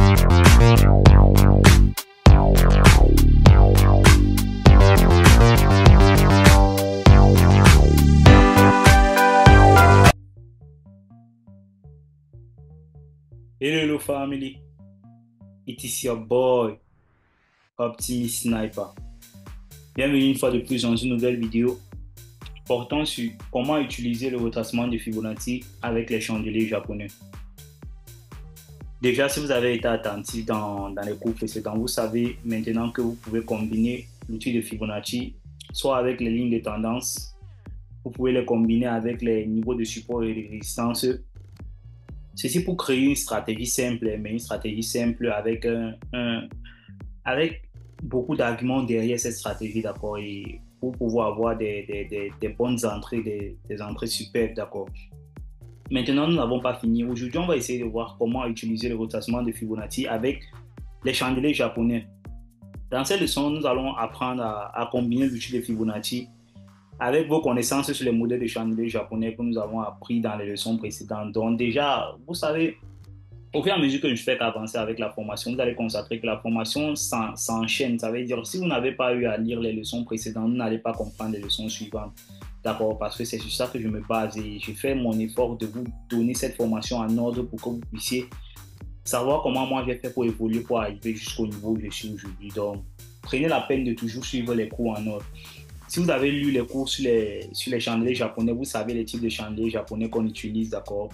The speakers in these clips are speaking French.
Hello family, it is your boy Optimus Sniper. Bienvenue une fois de plus dans une nouvelle vidéo portant sur comment utiliser le retracement de Fibonacci avec les chandeliers japonais. Déjà, si vous avez été attentif dans les cours précédents, vous savez maintenant que vous pouvez combiner l'outil de Fibonacci soit avec les lignes de tendance, vous pouvez les combiner avec les niveaux de support et de résistance. Ceci pour créer une stratégie simple, mais une stratégie simple avec, avec beaucoup d'arguments derrière cette stratégie, d'accord, et pour pouvoir avoir des bonnes entrées, des entrées superbes, d'accord. Maintenant, nous n'avons pas fini. Aujourd'hui, on va essayer de voir comment utiliser le retracement de Fibonacci avec les chandeliers japonais. Dans cette leçon, nous allons apprendre à combiner l'outil de Fibonacci avec vos connaissances sur les modèles de chandeliers japonais que nous avons appris dans les leçons précédentes. Donc déjà, vous savez, au fur et à mesure que je fais avancer avec la formation, vous allez constater que la formation s'enchaîne. Ça veut dire si vous n'avez pas eu à lire les leçons précédentes, vous n'allez pas comprendre les leçons suivantes. D'accord? Parce que c'est sur ça que je me base et je fais mon effort de vous donner cette formation en ordre pour que vous puissiez savoir comment moi j'ai fait pour évoluer, pour arriver jusqu'au niveau où je suis aujourd'hui. Donc, prenez la peine de toujours suivre les cours en ordre. Si vous avez lu les cours sur les chandeliers japonais, vous savez les types de chandeliers japonais qu'on utilise, d'accord?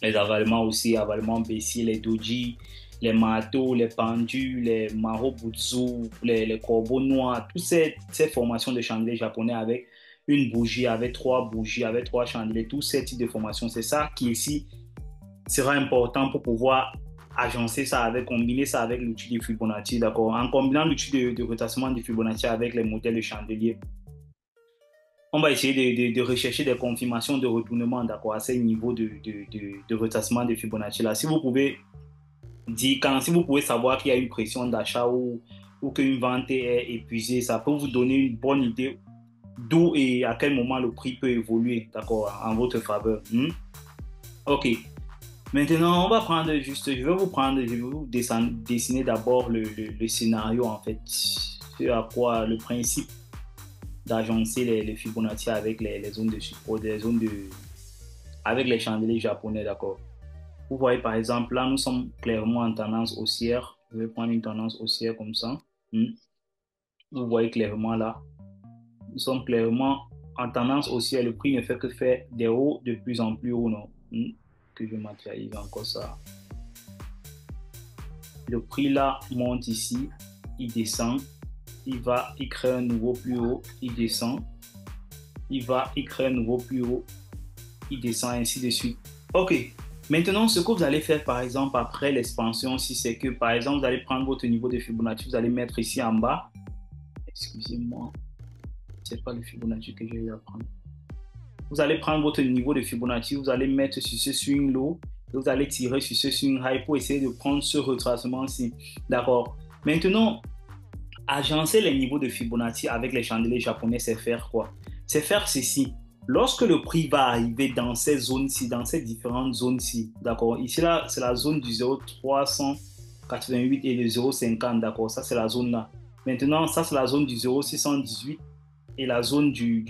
Les avalements aussi, avalements baissiers, les doji, les mato, les pendus, les marobutsu, les corbeaux noirs, toutes ces formations de chandeliers japonais avec une bougie, avec trois bougies, avec trois chandeliers, tous ces types de formations. C'est ça qui ici sera important pour pouvoir agencer ça avec, combiner ça avec l'outil de Fibonacci, d'accord? En combinant l'outil de retracement de Fibonacci avec les modèles de chandeliers, on va essayer de rechercher des confirmations de retournement, d'accord, à ces niveaux de retracement de Fibonacci là. Si vous pouvez dire, si vous pouvez savoir qu'il y a une pression d'achat ou qu'une vente est épuisée, ça peut vous donner une bonne idée d'où et à quel moment le prix peut évoluer, d'accord, en votre faveur. Ok. Maintenant, on va prendre juste, je vais vous dessiner d'abord le scénario, en fait, sur à quoi le principe d'agencer les Fibonacci avec les zones de support, avec les chandeliers japonais, d'accord. Vous voyez, par exemple, là, nous sommes clairement en tendance haussière. Je vais prendre une tendance haussière comme ça. Vous voyez clairement là, nous sommes clairement en tendance haussière. Le prix ne fait que faire des hauts de plus en plus hauts, non? Que je matérialise encore ça. Le prix là monte ici, il descend, il crée un nouveau plus haut, il descend, il crée un nouveau plus haut, il descend, ainsi de suite. Ok, maintenant ce que vous allez faire par exemple après l'expansion, si c'est que par exemple vous allez prendre votre niveau de Fibonacci, vous allez mettre ici en bas, excusez-moi, c'est pas le Fibonacci que j'ai eu à prendre. Vous allez prendre votre niveau de Fibonacci, vous allez mettre sur ce swing low, et vous allez tirer sur ce swing high pour essayer de prendre ce retracement-ci. D'accord. Maintenant, agencer les niveaux de Fibonacci avec les chandeliers japonais, c'est faire quoi? C'est faire ceci. Lorsque le prix va arriver dans ces zones-ci, dans ces différentes zones-ci, d'accord? Ici, là, c'est la zone du 0,388 et le 0,50, d'accord? Ça, c'est la zone là. Maintenant, ça, c'est la zone du 0,618 et la zone du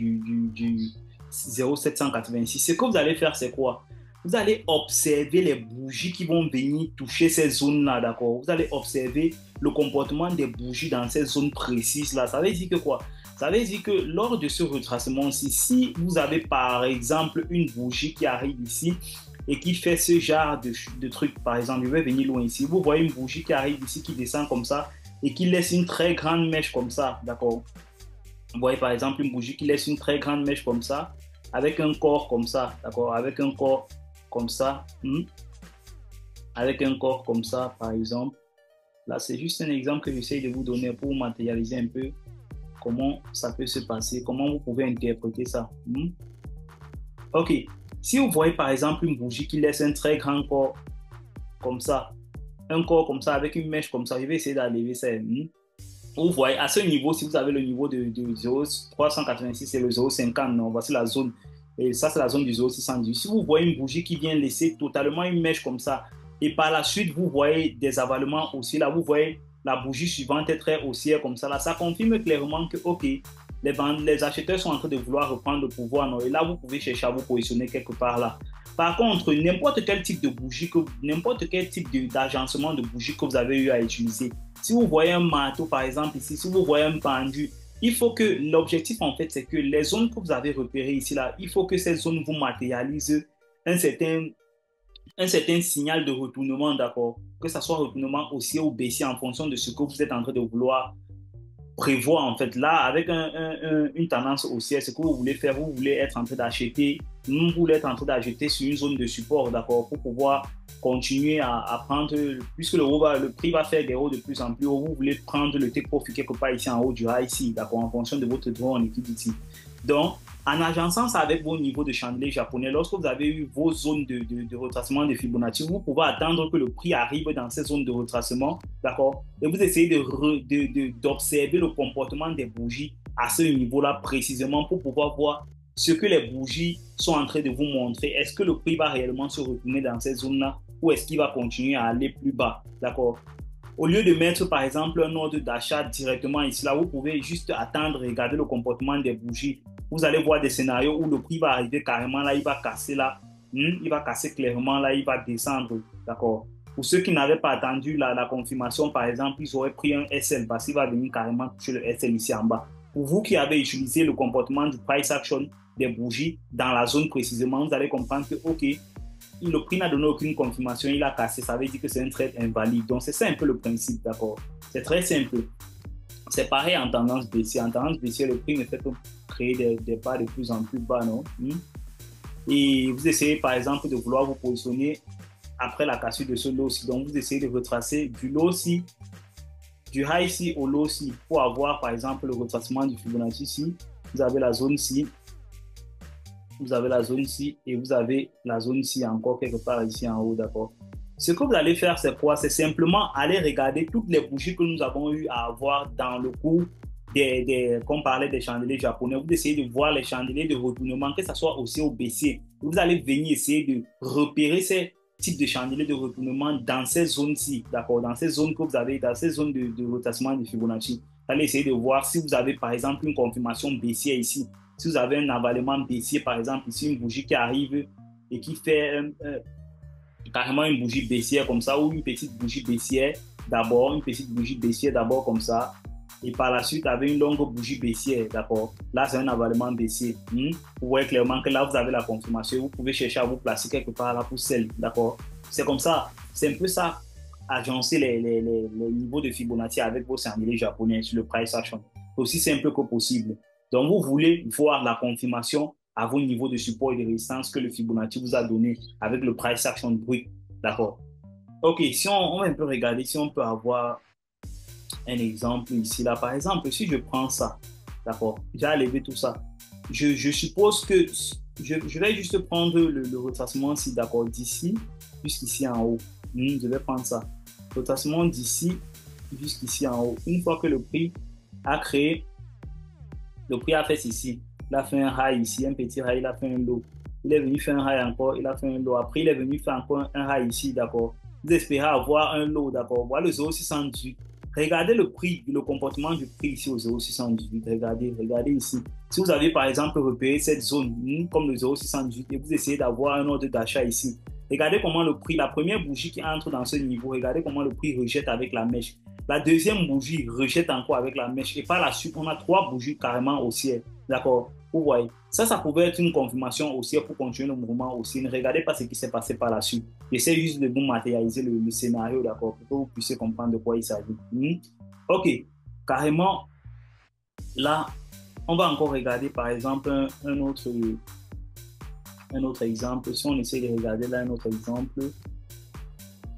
0,786. Ce que vous allez faire, c'est quoi? Vous allez observer les bougies qui vont venir toucher ces zones-là, d'accord? Vous allez observer le comportement des bougies dans ces zones précises-là. Ça veut dire que quoi? Ça veut dire que lors de ce retracement-ci, si vous avez par exemple une bougie qui arrive ici et qui fait ce genre de truc, par exemple, je vais venir loin ici, vous voyez une bougie qui arrive ici, qui descend comme ça et qui laisse une très grande mèche comme ça, d'accord? Vous voyez par exemple une bougie qui laisse une très grande mèche comme ça, avec un corps comme ça, d'accord? Avec un corps comme ça, avec un corps comme ça, par exemple. Là, c'est juste un exemple que j'essaie de vous donner pour matérialiser un peu comment ça peut se passer, comment vous pouvez interpréter ça. Ok, si vous voyez par exemple une bougie qui laisse un très grand corps comme ça, un corps comme ça, avec une mèche comme ça, je vais essayer d'enlever ça. Vous voyez, à ce niveau, si vous avez le niveau de 0,386 et le 0,50, non, voici la zone. Et ça, c'est la zone du 0,618. Si vous voyez une bougie qui vient laisser totalement une mèche comme ça, Et par la suite, vous voyez des avalements haussiers. Là, vous voyez la bougie suivante est très haussière comme ça. Là, ça confirme clairement que, OK, les acheteurs sont en train de vouloir reprendre le pouvoir. Non? Et là, vous pouvez chercher à vous positionner quelque part là. Par contre, n'importe quel type de bougie, n'importe quel type d'agencement de bougie que vous avez eu à utiliser, si vous voyez un marteau, par exemple, ici, si vous voyez un pendu, il faut que l'objectif, en fait, c'est que les zones que vous avez repérées ici, là, il faut que ces zones vous matérialisent un certain, un certain signal de retournement, d'accord? Que ce soit retournement haussier ou baissier en fonction de ce que vous êtes en train de vouloir prévoir en fait là avec une tendance haussière, ce que vous voulez faire, vous voulez être en train d'acheter, vous voulez être en train d'acheter sur une zone de support, d'accord, pour pouvoir continuer à prendre, puisque le prix va faire des hauts de plus en plus haut, vous voulez prendre le take profit quelque part ici en haut du high ici, d'accord, en fonction de votre droit en liquidity. Donc, en agençant ça avec vos niveaux de chandelier japonais, lorsque vous avez eu vos zones de retracement de Fibonacci, vous pouvez attendre que le prix arrive dans ces zones de retracement, d'accord? Et vous essayez d'observer le comportement des bougies à ce niveau-là précisément pour pouvoir voir ce que les bougies sont en train de vous montrer. Est-ce que le prix va réellement se retourner dans ces zones-là ou est-ce qu'il va continuer à aller plus bas, d'accord? Au lieu de mettre par exemple un ordre d'achat directement ici, là, vous pouvez juste attendre, regarder le comportement des bougies. Vous allez voir des scénarios où le prix va arriver carrément là, il va casser là, il va casser clairement là, il va descendre, d'accord. Pour ceux qui n'avaient pas attendu la confirmation, par exemple, ils auraient pris un SL parce qu'il va venir carrément toucher le SL ici en bas. Pour vous qui avez utilisé le comportement du price action des bougies dans la zone précisément, vous allez comprendre que, OK, le prix n'a donné aucune confirmation, il a cassé, ça veut dire que c'est un trade invalide. Donc, c'est ça un peu le principe, d'accord? C'est très simple. C'est pareil en tendance baissière. En tendance baissière, le prix ne fait que créer des bas de plus en plus bas, non? Et vous essayez, par exemple, de vouloir vous positionner après la cassure de ce low-ci. Donc, vous essayez de retracer du low-ci, du high-ci au low-ci pour avoir, par exemple, le retracement du Fibonacci ici. Vous avez la zone ci, vous avez la zone ci et vous avez la zone ci encore quelque part ici en haut, d'accord? Ce que vous allez faire, c'est quoi? C'est simplement aller regarder toutes les bougies que nous avons eu à avoir dans le cours comme on parlait des chandeliers japonais. Vous essayez de voir les chandeliers de retournement, que ce soit haussier ou baissier. Vous allez venir essayer de repérer ces types de chandeliers de retournement dans ces zones-ci, d'accord? Dans ces zones que vous avez, dans ces zones de rotation de Fibonacci. Vous allez essayer de voir si vous avez, par exemple, une confirmation baissière ici. Si vous avez un avalement baissier, par exemple, ici, une bougie qui arrive et qui fait carrément une bougie baissière comme ça, ou une petite bougie baissière d'abord, une petite bougie baissière d'abord comme ça, et par la suite avec une longue bougie baissière, d'accord? Là, c'est un avalement baissier. Vous voyez clairement que là, vous avez la confirmation. Vous pouvez chercher à vous placer quelque part là pour celle, d'accord? C'est comme ça, c'est un peu ça, agencer les niveaux de Fibonacci avec vos chandeliers japonais sur le price action. Aussi simple que possible. Donc, vous voulez voir la confirmation à vos niveaux de support et de résistance que le Fibonacci vous a donné avec le price action brut. D'accord? OK, si on va un peu regarder, si on peut avoir un exemple ici, là. Par exemple, si je prends ça, d'accord? J'ai enlevé tout ça. Je suppose que je vais juste prendre le retracement ici, d'accord, d'ici jusqu'ici en haut. Je vais prendre ça. Retracement d'ici jusqu'ici en haut. Une fois que le prix a créé, le prix a fait ceci. Il a fait un high ici, un petit high, il a fait un low. Il est venu faire un high encore, il a fait un low. Après, il est venu faire encore un high ici, d'accord. Vous espérez avoir un low, d'accord. Voilà le 0,618. Regardez le prix, le comportement du prix ici au 0,618. Regardez ici. Si vous avez par exemple repéré cette zone comme le 0,618 et vous essayez d'avoir un ordre d'achat ici, regardez comment le prix, la première bougie qui entre dans ce niveau, regardez comment le prix rejette avec la mèche. La deuxième bougie rejette encore avec la mèche. Et par la suite, on a 3 bougies carrément haussières. D'accord? Vous voyez. Ça pouvait être une confirmation haussière pour continuer le mouvement haussier. Ne regardez pas ce qui s'est passé par la suite. J'essaie juste de vous matérialiser le scénario, d'accord? Pour que vous puissiez comprendre de quoi il s'agit. OK. Carrément, là, on va encore regarder par exemple un autre exemple. Si on essaie de regarder là un autre exemple,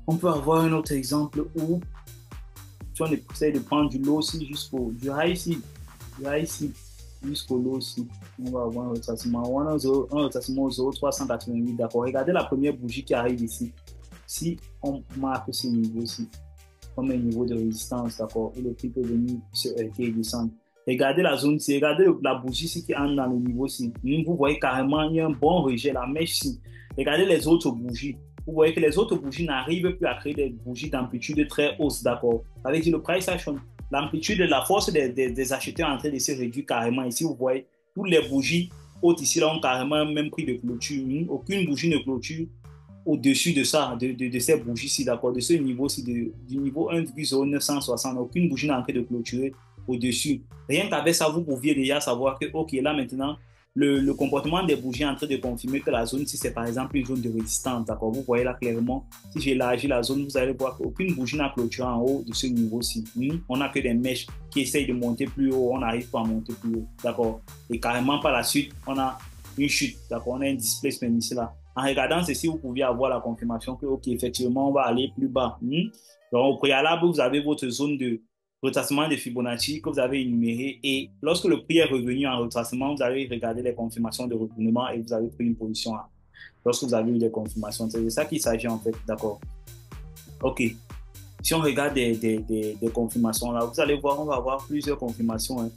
on peut avoir un autre exemple où si on essaie de prendre du low aussi du high ici jusqu'au low aussi, on va avoir un retracement. On a un retracement au 0,388, d'accord. Regardez la première bougie qui arrive ici. Si on marque ce niveau-ci comme un niveau de résistance, d'accord, où le prix peut venir se heurter et descendre. Regardez la zone ci, regardez la bougie ici qui entre dans le niveau ci. Vous voyez carrément, il y a un bon rejet, la mèche ici. Regardez les autres bougies. vous voyez que les autres bougies n'arrivent plus à créer des bougies d'amplitude très haute, d'accord? Ça veut dire le price action, l'amplitude de la force des acheteurs est en train de se réduire carrément. Ici, vous voyez, toutes les bougies hautes ici là ont carrément un même prix de clôture. Aucune bougie ne clôture au-dessus de ça, de ces bougies-ci, d'accord, de ce niveau-ci, du niveau 1,0960, aucune bougie n'a en train de clôturer au-dessus. Rien qu'avec ça, vous pouviez déjà savoir que, OK, là maintenant, le comportement des bougies est en train de confirmer que la zone, si c'est par exemple une zone de résistance, d'accord, vous voyez là clairement, si j'élargis la zone, vous allez voir qu'aucune bougie n'a clôturé en haut de ce niveau-ci. On n'a que des mèches qui essayent de monter plus haut, on n'arrive pas à monter plus haut, d'accord. Et carrément par la suite, on a une chute, d'accord, on a un displacement ici là. En regardant ceci, vous pouviez avoir la confirmation que, OK, effectivement, on va aller plus bas. Donc, au préalable, vous avez votre zone de retracement de Fibonacci que vous avez énumérée. Et lorsque le prix est revenu en retracement, vous avez regardé les confirmations de retournement et vous avez pris une position lorsque vous avez eu des confirmations. C'est de ça qu'il s'agit en fait. D'accord. OK. Si on regarde des confirmations là, vous allez voir, on va avoir plusieurs confirmations. Hein.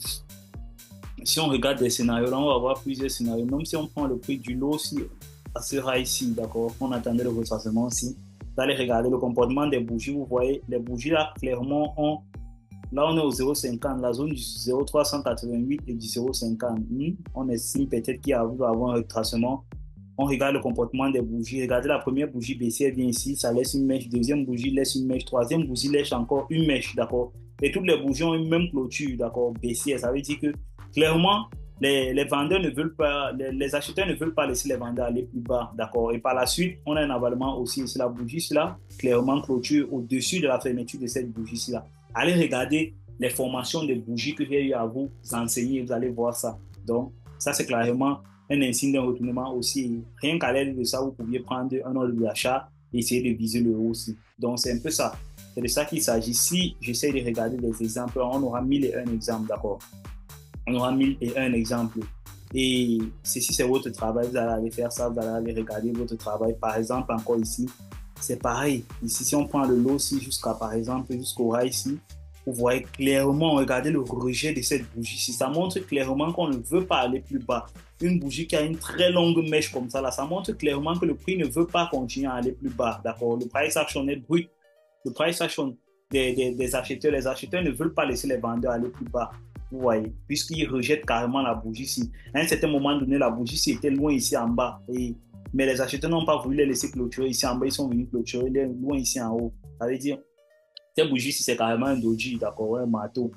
Si on regarde des scénarios là, on va avoir plusieurs scénarios. Même si on prend le prix du lot, si ça sera ici, d'accord, on attendait le retracement ici. Vous allez regarder le comportement des bougies. Vous voyez, les bougies là, clairement, là on est au 0,50, la zone du 0,388 et du 0,50. On estime peut-être qu'il va avoir un retracement. On regarde le comportement des bougies. Regardez la première bougie baissière vient ici, ça laisse une mèche. Deuxième bougie laisse une mèche. Troisième bougie laisse encore une mèche, d'accord. Et toutes les bougies ont une même clôture, d'accord, baissière. Ça veut dire que clairement, les vendeurs ne veulent pas, les acheteurs ne veulent pas laisser les vendeurs aller plus bas, d'accord. Et par la suite, on a un avalement aussi. C'est la bougie, là, clairement clôture au-dessus de la fermeture de cette bougie-là. Allez regarder les formations de bougies que j'ai eu à vous enseigner, vous allez voir ça. Donc, ça, c'est clairement un insigne d'un retournement aussi. Rien qu'à l'aide de ça, vous pouviez prendre un ordre d'achat et essayer de viser le haut aussi. Donc, c'est un peu ça. C'est de ça qu'il s'agit. Si j'essaie de regarder des exemples, on aura 1001 exemples, d'accord. On aura 1001 exemples. Et ceci, c'est votre travail. Vous allez aller faire ça, vous allez aller regarder votre travail. Par exemple, encore ici, c'est pareil. Ici, si on prend le lot ici jusqu'à, par exemple, jusqu'au ras ici, vous voyez clairement, regardez le rejet de cette bougie. Si ça montre clairement qu'on ne veut pas aller plus bas. Une bougie qui a une très longue mèche comme ça, là, ça montre clairement que le prix ne veut pas continuer à aller plus bas. D'accord? Le price action est brut. Le price action des acheteurs, les acheteurs ne veulent pas laisser les vendeurs aller plus bas. Vous voyez, puisqu'ils rejettent carrément la bougie ici. À un certain moment donné, la bougie ici était loin ici en bas. Mais les acheteurs n'ont pas voulu les laisser clôturer ici en bas. Ils sont venus clôturer loin ici en haut. Ça veut dire, cette bougie ici, c'est carrément un doji, d'accord, un marteau.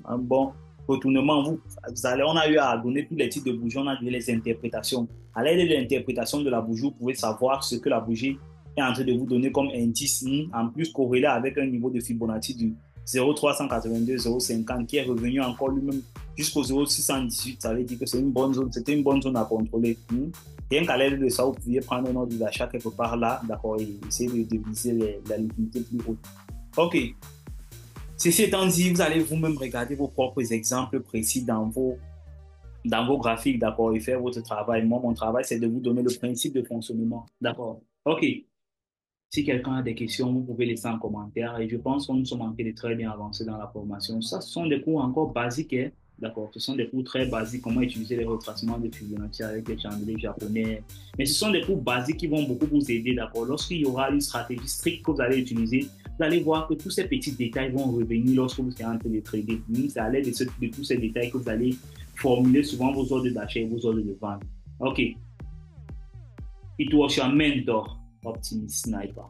Un bon retournement. On a eu à donner tous les types de bougies. On a donné les interprétations. À l'aide de l'interprétation de la bougie, vous pouvez savoir ce que la bougie est en train de vous donner comme indice, en plus corrélé avec un niveau de Fibonacci du 0,382, 0,50 qui est revenu encore lui-même jusqu'au 0,618. Ça veut dire que c'est une bonne zone, c'était une bonne zone à contrôler. Rien qu'à l'aide de ça, vous pouviez prendre un ordre d'achat quelque part là, d'accord, et essayer de viser la liquidité plus haute. OK. Ceci étant dit, vous allez vous-même regarder vos propres exemples précis dans vos graphiques, d'accord, et faire votre travail. Moi, mon travail, c'est de vous donner le principe de fonctionnement. D'accord. OK. Si quelqu'un a des questions, vous pouvez laisser en commentaire. Et je pense que nous sommes en train de très bien avancer dans la formation. Ça, ce sont des cours encore basiques, hein? D'accord. Ce sont des cours très basiques. Comment utiliser les retracements de Fibonacci avec les chandeliers japonais. Mais ce sont des cours basiques qui vont beaucoup vous aider, d'accord. Lorsqu'il y aura une stratégie stricte que vous allez utiliser, vous allez voir que tous ces petits détails vont revenir lorsque vous êtes en train de trader. C'est à l'aide de tous ces détails que vous allez formuler souvent vos ordres d'achat et vos ordres de vente. OK. It was your mentor, Optimist Sniper.